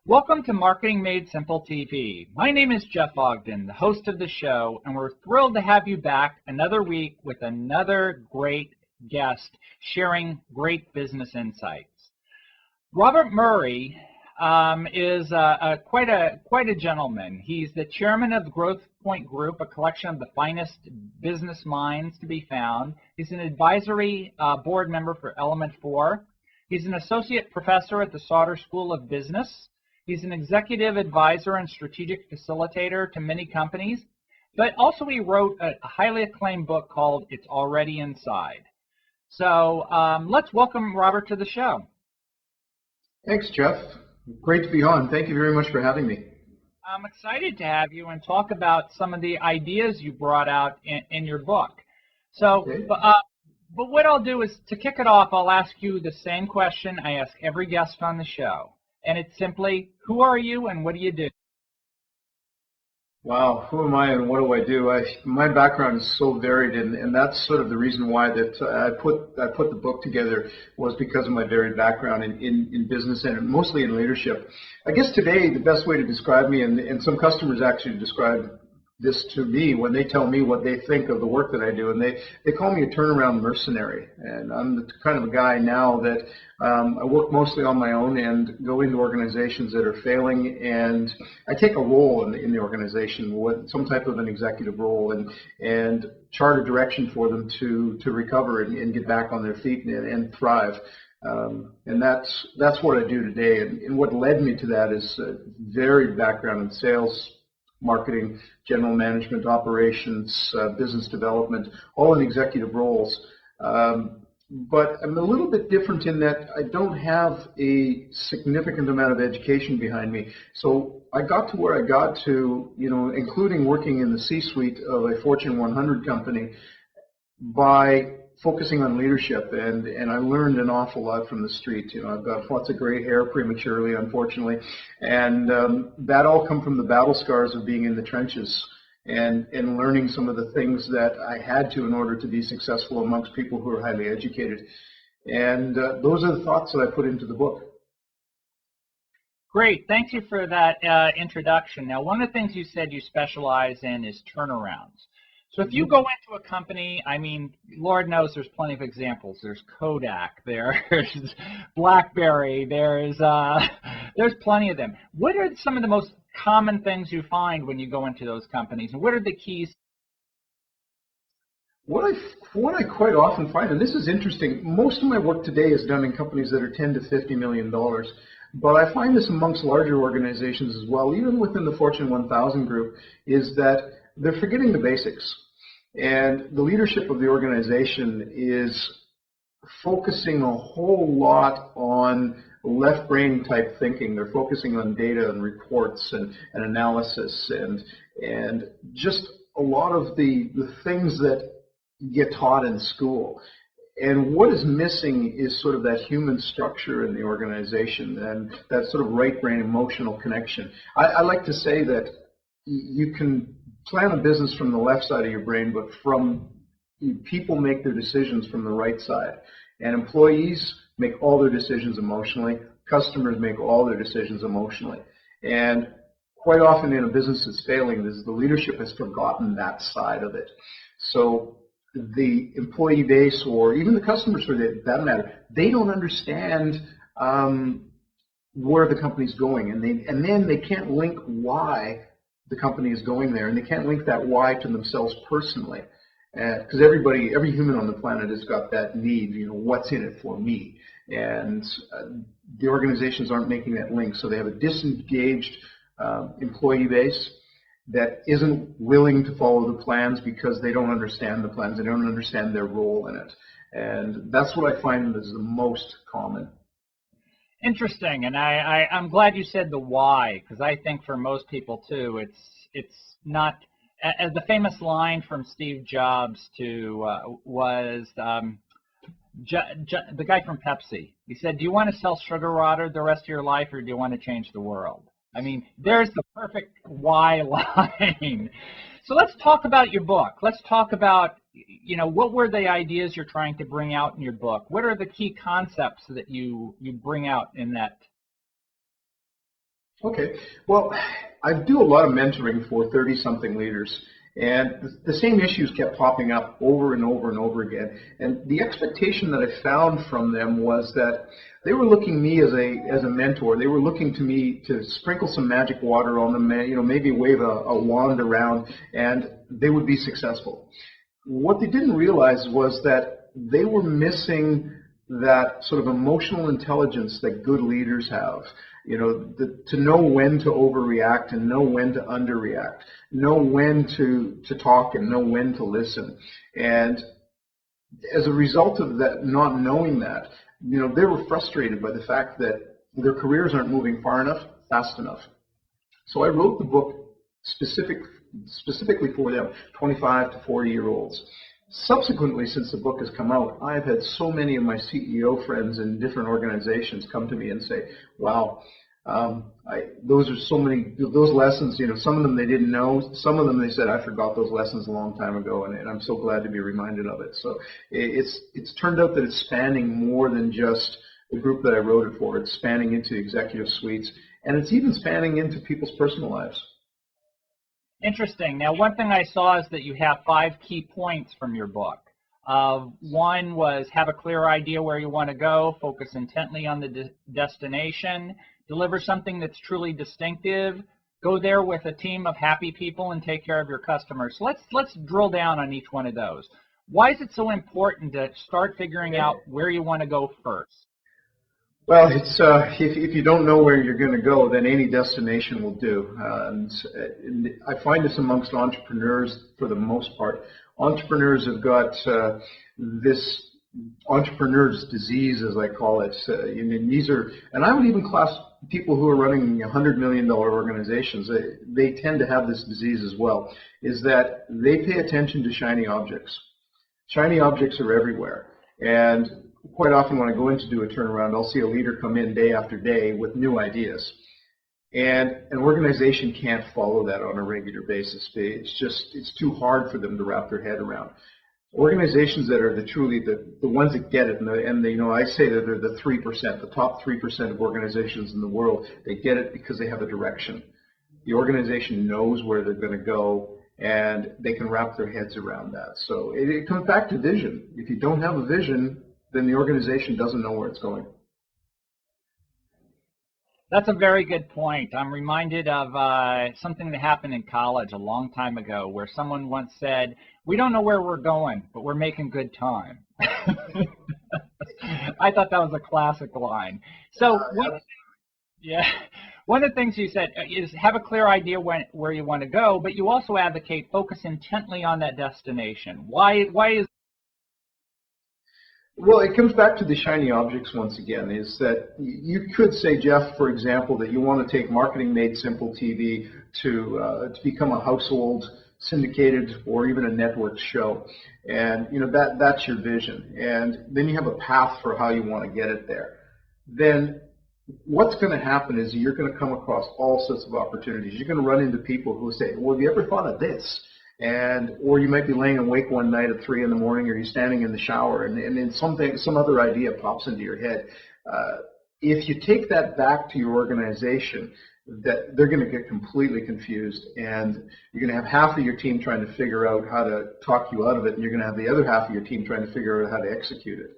Welcome to Marketing Made Simple TV. My name is Jeff Ogden, the host of the show, and we're thrilled to have you back another week with another great guest sharing great business insights. Robert Murray is quite a gentleman. He's the chairman of the Growth Point Group, a collection of the finest business minds to be found. He's an advisory board member for Element 4. He's an associate professor at the Sauder School of Business. He's an executive advisor and strategic facilitator to many companies, but also he wrote a highly acclaimed book called It's Already Inside. So let's welcome Robert to the show. Thanks, Jeff. Great to be on. Thank you very much for having me. I'm excited to have you and talk about some of the ideas you brought out in your book. So, Okay. but what I'll do is, to kick it off, I'll ask you the same question I ask every guest on the show. And it's simply, who are you and what do you do? Wow, who am I and what do I do? My background is so varied, and that's sort of the reason why that I put the book together, was because of my varied background in business and mostly in leadership. I guess today the best way to describe me, and some customers actually describe this to me when they tell me what they think of the work that I do, and they call me a turnaround mercenary. And I'm the kind of a guy now that I work mostly on my own and go into organizations that are failing, and I take a role in the organization, with some type of an executive role, and chart a direction for them to recover and get back on their feet and thrive. And that's what I do today. And what led me to that is a varied background in sales, marketing, general management, operations, business development, all in executive roles. But I'm a little bit different in that I don't have a significant amount of education behind me. So I got to where I got to, including working in the C-suite of a Fortune 100 company, by focusing on leadership, and I learned an awful lot from the street. I've got lots of gray hair prematurely, unfortunately, and that all come from the battle scars of being in the trenches and learning some of the things that I had to in order to be successful amongst people who are highly educated. And those are the thoughts that I put into the book. Great, thank you for that introduction. Now, one of the things you said you specialize in is turnarounds. So if you go into a company, I mean, Lord knows there's plenty of examples. There's Kodak, there's BlackBerry, there's plenty of them. What are some of the most common things you find when you go into those companies, and what are the keys? What I quite often find, and this is interesting, most of my work today is done in companies that are $10 to $50 million. But I find this amongst larger organizations as well, even within the Fortune 1000 group, is that they're forgetting the basics. And the leadership of the organization is focusing a whole lot on left brain type thinking. They're focusing on data and reports and analysis and just a lot of the things that get taught in school. And what is missing is sort of that human structure in the organization and that sort of right brain emotional connection. I like to say that you can plan a business from the left side of your brain, but people make their decisions from the right side. And employees make all their decisions emotionally. Customers make all their decisions emotionally. And quite often in a business that's failing, the leadership has forgotten that side of it. So the employee base, or even the customers for that matter, they don't understand where the company's going, and then they can't link why the company is going there, and they can't link that why to themselves personally, because every human on the planet has got that need, what's in it for me, and the organizations aren't making that link, so they have a disengaged employee base that isn't willing to follow the plans because they don't understand the plans, they don't understand their role in it, and that's what I find is the most common. Interesting, and I'm glad you said the why, because I think for most people too, it's not, as the famous line from Steve Jobs was the guy from Pepsi. He said, "Do you want to sell sugar water the rest of your life, or do you want to change the world?" I mean, there's the perfect why line. So let's talk about your book. Let's talk about, what were the ideas you're trying to bring out in your book? What are the key concepts that you bring out in that? Okay. Well, I do a lot of mentoring for 30-something leaders, and the same issues kept popping up over and over and over again. And the expectation that I found from them was that they were looking me as a mentor. They were looking to me to sprinkle some magic water on them, maybe wave a wand around, and they would be successful. What they didn't realize was that they were missing that sort of emotional intelligence that good leaders have. To know when to overreact and know when to underreact, know when to talk and know when to listen. And as a result of that, not knowing that, they were frustrated by the fact that their careers aren't moving far enough, fast enough. So I wrote the book specifically for them, 25 to 40-year-olds. Subsequently, since the book has come out, I've had so many of my CEO friends in different organizations come to me and say, wow, those are so many, those lessons, some of them they didn't know, some of them they said, I forgot those lessons a long time ago, and I'm so glad to be reminded of it. So it's turned out that it's spanning more than just the group that I wrote it for. It's spanning into executive suites, and it's even spanning into people's personal lives. Interesting. Now, one thing I saw is that you have 5 key points from your book. One was have a clear idea where you want to go, focus intently on the destination, deliver something that's truly distinctive, go there with a team of happy people, and take care of your customers. So let's drill down on each one of those. Why is it so important to start figuring out where you want to go first? Well, it's if you don't know where you're going to go, then any destination will do. And I find this amongst entrepreneurs for the most part. Entrepreneurs have got this entrepreneur's disease, as I call it. And I would even class people who are running $100 million organizations. They tend to have this disease as well. Is that they pay attention to shiny objects. Shiny objects are everywhere, and quite often when I go in to do a turnaround, I'll see a leader come in day after day with new ideas. And an organization can't follow that on a regular basis. It's too hard for them to wrap their head around. Organizations that are the ones that get it, I say that they're the 3%, the top 3% of organizations in the world. They get it because they have a direction. The organization knows where they're going to go, and they can wrap their heads around that. So it comes back to vision. If you don't have a vision, then the organization doesn't know where it's going. That's a very good point. I'm reminded of something that happened in college a long time ago where someone once said, we don't know where we're going, but we're making good time. I thought that was a classic line. So one of the things you said is have a clear idea where you want to go, but you also advocate focus intently on that destination. Why is Well, it comes back to the shiny objects once again, is that you could say, Jeff, for example, that you want to take Marketing Made Simple TV to become a household, syndicated, or even a network show. And that's your vision. And then you have a path for how you want to get it there. Then what's going to happen is you're going to come across all sorts of opportunities. You're going to run into people who say, well, have you ever thought of this? Or you might be laying awake one night at 3 in the morning, or you're standing in the shower, and then some other idea pops into your head. If you take that back to your organization, that they're going to get completely confused, and you're going to have half of your team trying to figure out how to talk you out of it, and you're going to have the other half of your team trying to figure out how to execute it.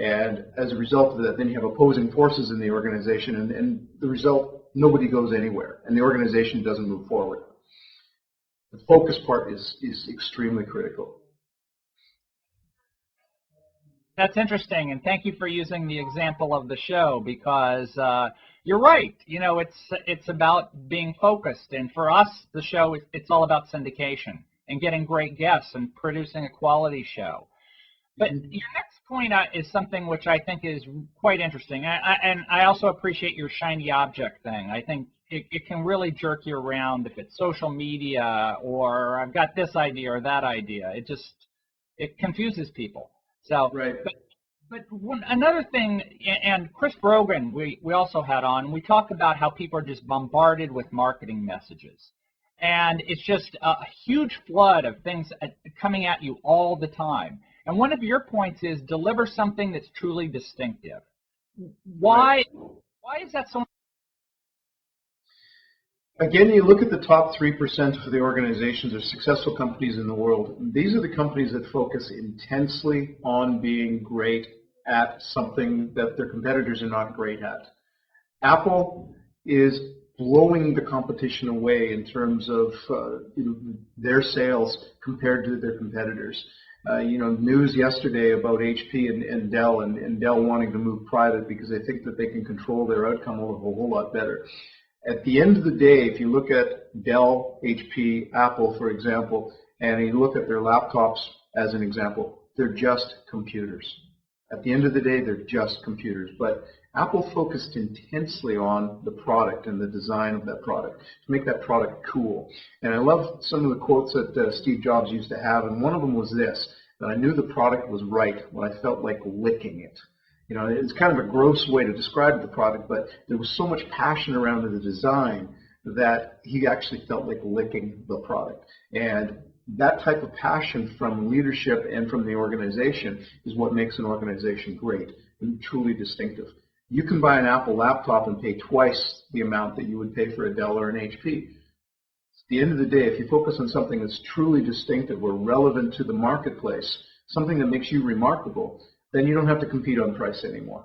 And as a result of that, then you have opposing forces in the organization, and the result, nobody goes anywhere, and the organization doesn't move forward. The focus part is extremely critical. That's interesting, and thank you for using the example of the show because you're right. It's about being focused, and for us, the show it's all about syndication and getting great guests and producing a quality show. But your next point is something which I think is quite interesting, and I also appreciate your shiny object thing. I think it can really jerk you around if it's social media or I've got this idea or that idea. It confuses people. So, right. But another thing, and Chris Brogan we also had on, we talked about how people are just bombarded with marketing messages. And it's just a huge flood of things coming at you all the time. And one of your points is deliver something that's truly distinctive. Why is that so? Again, you look at the top 3% of the organizations or successful companies in the world. These are the companies that focus intensely on being great at something that their competitors are not great at. Apple is blowing the competition away in terms of their sales compared to their competitors. News yesterday about HP and Dell, and Dell wanting to move private because they think that they can control their outcome a whole lot better. At the end of the day, if you look at Dell, HP, Apple, for example, and you look at their laptops as an example, they're just computers. At the end of the day, they're just computers. But Apple focused intensely on the product and the design of that product to make that product cool. And I love some of the quotes that Steve Jobs used to have, and one of them was this, that I knew the product was right when I felt like licking it. It's kind of a gross way to describe the product, but there was so much passion around the design that he actually felt like licking the product. And that type of passion from leadership and from the organization is what makes an organization great and truly distinctive. You can buy an Apple laptop and pay twice the amount that you would pay for a Dell or an HP. At the end of the day, if you focus on something that's truly distinctive or relevant to the marketplace, something that makes you remarkable, then you don't have to compete on price anymore.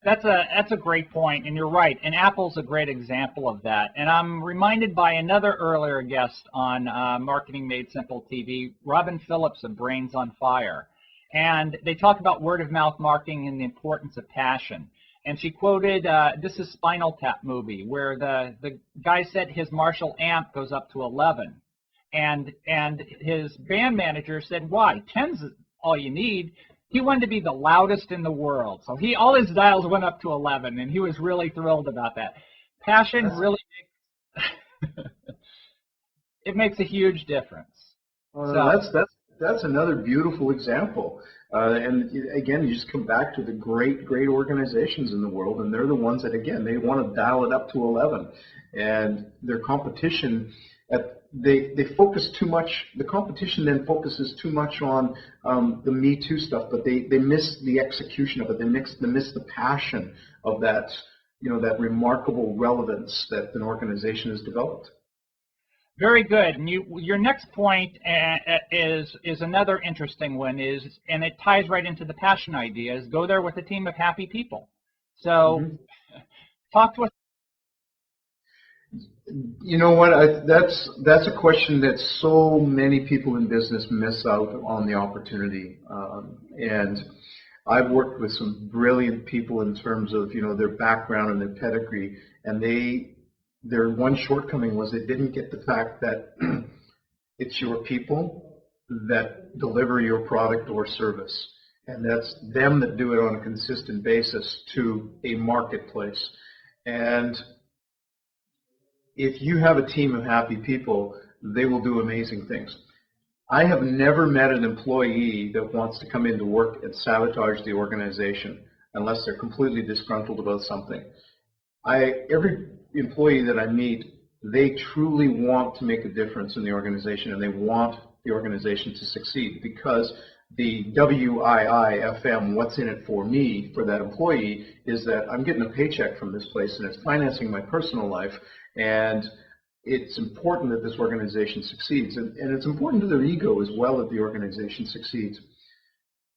That's a great point, and you're right. And Apple's a great example of that. And I'm reminded by another earlier guest on Marketing Made Simple TV, Robin Phillips of Brains on Fire. And they talk about word-of-mouth marketing and the importance of passion. And she quoted, this is Spinal Tap movie, where the guy said his Marshall amp goes up to 11. And his band manager said, why? 10's all you need. He wanted to be the loudest in the world. So all his dials went up to 11, and he was really thrilled about that. Passion really it makes a huge difference. That's another beautiful example. And again, you just come back to the great organizations in the world, and they're the ones that, again, they want to dial it up to 11. And their competition, they focus too much. The competition then focuses too much on the Me Too stuff, but they miss the execution of it. They miss the passion of that, that remarkable relevance that an organization has developed. Very good. And your next point is another interesting one, and it ties right into the passion idea, is go there with a team of happy people. So talk to us. You know what? That's a question that so many people in business miss out on the opportunity. And I've worked with some brilliant people in terms of their background and their pedigree, and their one shortcoming was they didn't get the fact that it's your people that deliver your product or service, and that's them that do it on a consistent basis to a marketplace. And if you have a team of happy people, they will do amazing things. I have never met an employee that wants to come into work and sabotage the organization unless they're completely disgruntled about something. Every employee that I meet, they truly want to make a difference in the organization, and they want the organization to succeed, because the WIIFM, what's in it for me, for that employee, is that I'm getting a paycheck from this place and it's financing my personal life, and it's important that this organization succeeds, and it's important to their ego as well that the organization succeeds.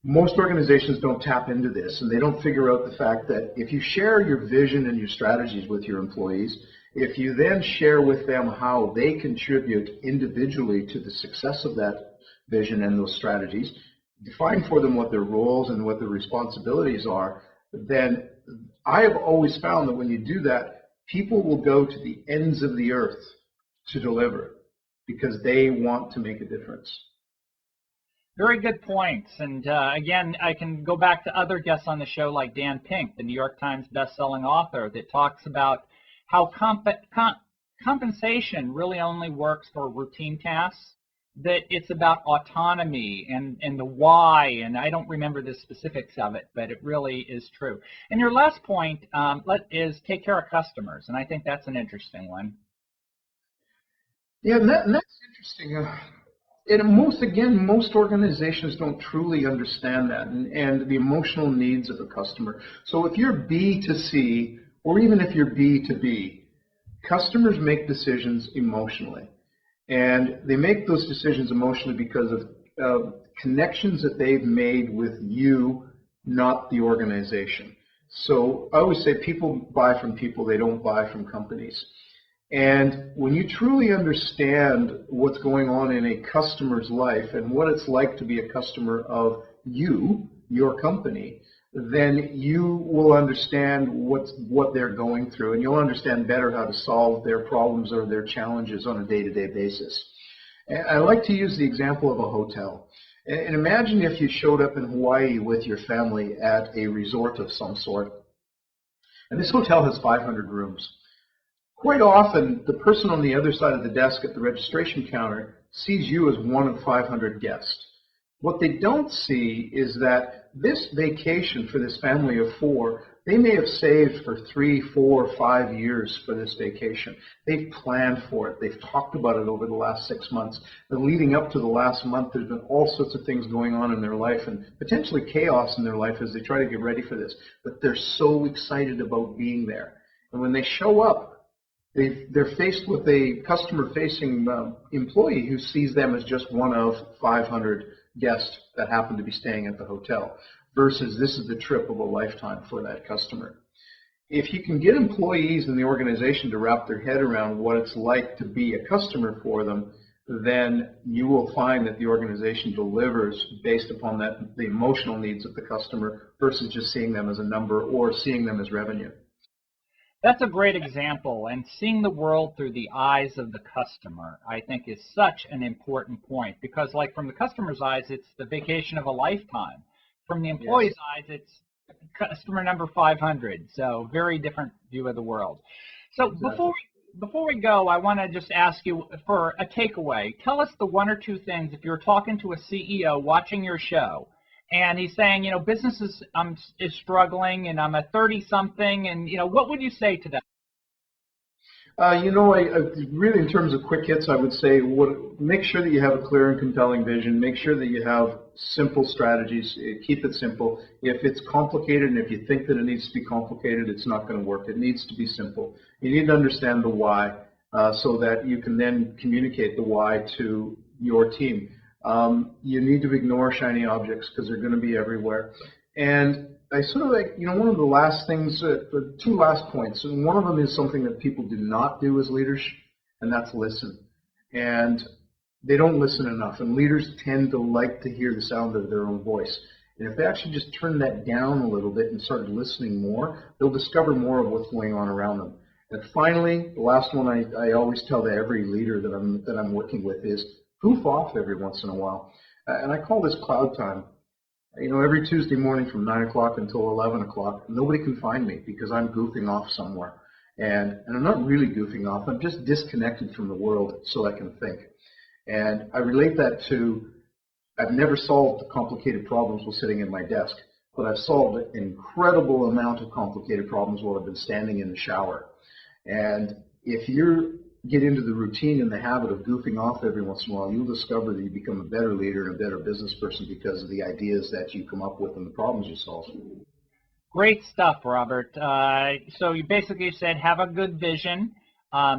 Most organizations don't tap into this, and they don't figure out the fact that if you share your vision and your strategies with your employees, if you then share with them how they contribute individually to the success of that vision and those strategies, define for them what their roles and what their responsibilities are, then I have always found that when you do that, people will go to the ends of the earth to deliver because they want to make a difference. Very good points. And again, I can go back to other guests on the show like Dan Pink, the New York Times best-selling author, that talks about how compensation really only works for routine tasks, that it's about autonomy and the why, and I don't remember the specifics of it, but it really is true. And your last point is take care of customers, and I think that's an interesting one. Yeah, and that's interesting. And most organizations don't truly understand that and the emotional needs of a customer. So if you're B to C, or even if you're B to B, Customers make decisions emotionally, and they make those decisions emotionally because of connections that they've made with you, not the organization. So I always say people buy from people, they don't buy from companies. And when you truly understand what's going on in a customer's life and what it's like to be a customer of you, your company, then you will understand what they're going through, and you'll understand better how to solve their problems or their challenges on a day-to-day basis. And I like to use the example of a hotel. And imagine if you showed up in Hawaii with your family at a resort of some sort, and this hotel has 500 rooms. Quite often, the person on the other side of the desk at the registration counter sees you as one of 500 guests. What they don't see is that this vacation for this family of four, they may have saved for 3, 4, 5 years for this vacation. They've planned for it. They've talked about it over the last 6 months. And leading up to the last month, there's been all sorts of things going on in their life and potentially chaos in their life as they try to get ready for this. But they're so excited about being there. And when they show up, they're faced with a customer-facing employee who sees them as just one of 500 guests that happen to be staying at the hotel, versus this is the trip of a lifetime for that customer. If you can get employees in the organization to wrap their head around what it's like to be a customer for them, then you will find that the organization delivers based upon the emotional needs of the customer versus just seeing them as a number or seeing them as revenue. That's a great example, and seeing the world through the eyes of the customer, I think, is such an important point, because like from the customer's eyes, it's the vacation of a lifetime. From the employee's eyes, it's customer number 500, so very different view of the world. So Exactly. before we go, I want to just ask you for a takeaway. Tell us the one or two things, if you're talking to a CEO watching your show, and he's saying, business is struggling, and I'm a 30-something, and, what would you say to them? I really, in terms of quick hits, I would say make sure that you have a clear and compelling vision. Make sure that you have simple strategies. Keep it simple. If it's complicated and if you think that it needs to be complicated, it's not going to work. It needs to be simple. You need to understand the why so that you can then communicate the why to your team. You need to ignore shiny objects because they're going to be everywhere. And I sort of like, one of the last things, the two last points, and one of them is something that people do not do as leaders, and that's listen. And they don't listen enough, and leaders tend to like to hear the sound of their own voice. And if they actually just turn that down a little bit and started listening more, they'll discover more of what's going on around them. And finally, the last one I always tell to every leader that I'm working with is goof off every once in a while. And I call this cloud time. Every Tuesday morning from 9 o'clock until 11 o'clock, nobody can find me because I'm goofing off somewhere. And I'm not really goofing off. I'm just disconnected from the world so I can think. And I relate that to, I've never solved complicated problems while sitting at my desk, but I've solved an incredible amount of complicated problems while I've been standing in the shower. And if you get into the routine and the habit of goofing off every once in a while, you'll discover that you become a better leader and a better business person because of the ideas that you come up with and the problems you solve. Great stuff, Robert. So you basically said have a good vision,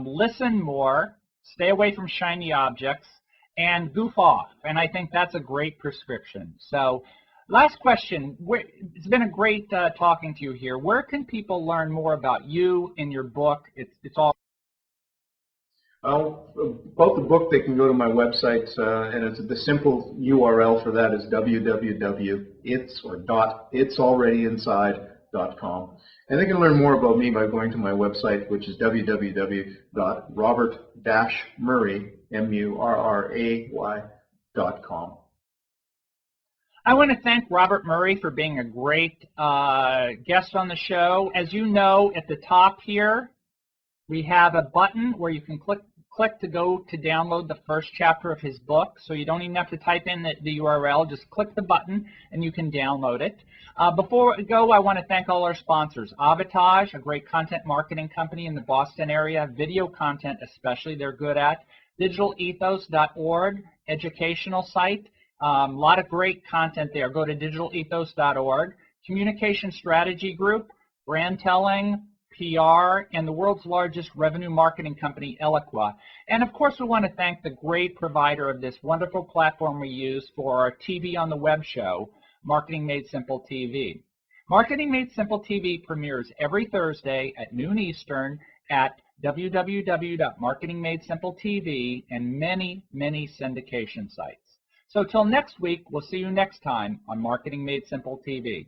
listen more, stay away from shiny objects, and goof off. And I think that's a great prescription. So last question. It's been a great talking to you here. Where can people learn more about you in your book? It's all. About the book, they can go to my website, and the simple URL for that is www.itsalreadyinside.com. And they can learn more about me by going to my website, which is www.robert-murray.com. I want to thank Robert Murray for being a great guest on the show. As you know, at the top here, we have a button where you can click to go to download the first chapter of his book. So you don't even have to type in the URL. Just click the button and you can download it. Before we go, I want to thank all our sponsors. Avatage, a great content marketing company in the Boston area. Video content especially, they're good at. digitalethos.org, educational site. A lot of great content there. Go to digitalethos.org. Communication Strategy Group, brand telling, PR, and the world's largest revenue marketing company, Eloqua. And of course, we want to thank the great provider of this wonderful platform we use for our TV on the web show, Marketing Made Simple TV. Marketing Made Simple TV premieres every Thursday at noon Eastern at www.marketingmadesimpletv and many, many syndication sites. So till next week, we'll see you next time on Marketing Made Simple TV.